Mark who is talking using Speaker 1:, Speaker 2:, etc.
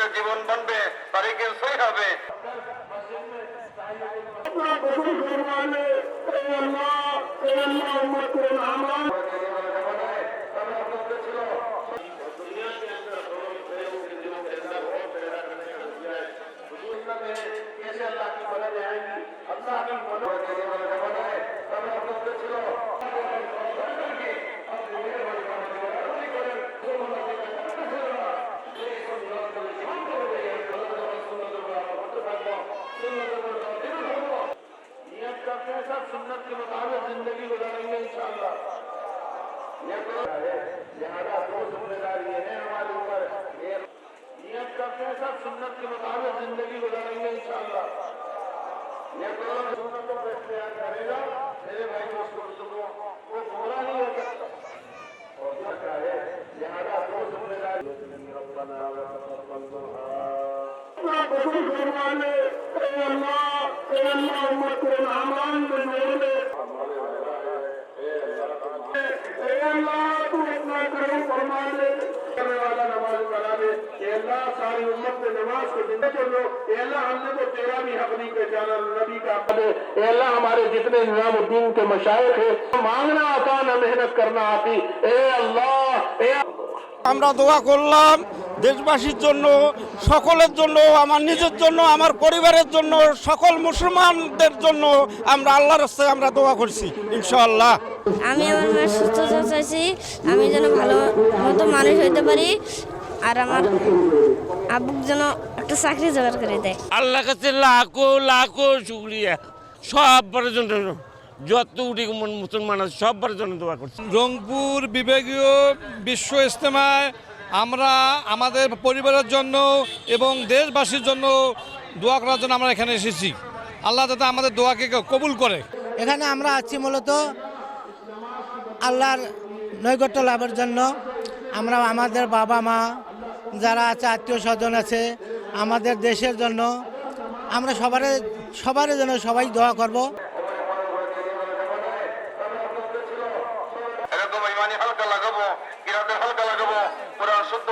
Speaker 1: করে জীবন বানবে, তারিখে সই হবে। सुन्नत के मुताबिक जिंदगी गुजारेंगे इंशाअल्लाह। लिहाजा दो जिम्मेदारी है हमारे ऊपर, नियत करते हैं सब सुन्नत के मुताबिक जिंदगी गुजारेंगे इंशाअल्लाह। ये दोनों सुन्नतों को इख्तियार करेगा मेरे भाई दोस्तों वो पूरा नहीं हो सकता और क्या है। लिहाजा दो जिम्मेदारी सारी उम्मत में नमाज को जिंदा कर लो। हमने तो तेरा भी हक नहीं पहचाना नबी का। हमारे जितने निजामुद्दीन के मशाइख है, मांगना आता न मेहनत करना आती। ए अल्लाह
Speaker 2: আমরা দোয়া করলাম দেশবাসীর জন্য, সকলের জন্য, আমার নিজের জন্য, আমার পরিবারের জন্য, সকল মুসলমানদের জন্য আমরা আল্লাহর রাস্তায় আমরা দোয়া করছি ইনশাআল্লাহ।
Speaker 3: আমি আমার মায়ের সুস্থতা চাইছি, আমি যেন ভালো মতো মানুষ হইতে পারি, আর আমার আব্বুক যেন একটা চাকরি জোগাড় করে দেয়।
Speaker 4: আল্লাহর কাছে লাখো লাখো শুকরিয়া, সবার জন্য যত উঠি মুসলমান আছে সবার জন্য দোয়া করছি।
Speaker 5: রংপুর বিভাগীয় বিশ্ব ইজতেমায় আমরা আমাদের পরিবারের জন্য এবং দেশবাসীর জন্য দোয়া করার জন্য আমরা এখানে এসেছি। আল্লাহ যাতে আমাদের দোয়াকে কবুল করে।
Speaker 6: এখানে আমরা আছি মূলত আল্লাহর নৈকট্য লাভের জন্য। আমরা আমাদের বাবা মা যারা আছে, আত্মীয় স্বজন আছে, আমাদের দেশের জন্য আমরা সবার জন্য সবাই দোয়া করব।
Speaker 1: এরকম ইমানি হালকা লাগাবো, কিরাতের হালকা লাগাবো, কোরআন শুদ্ধ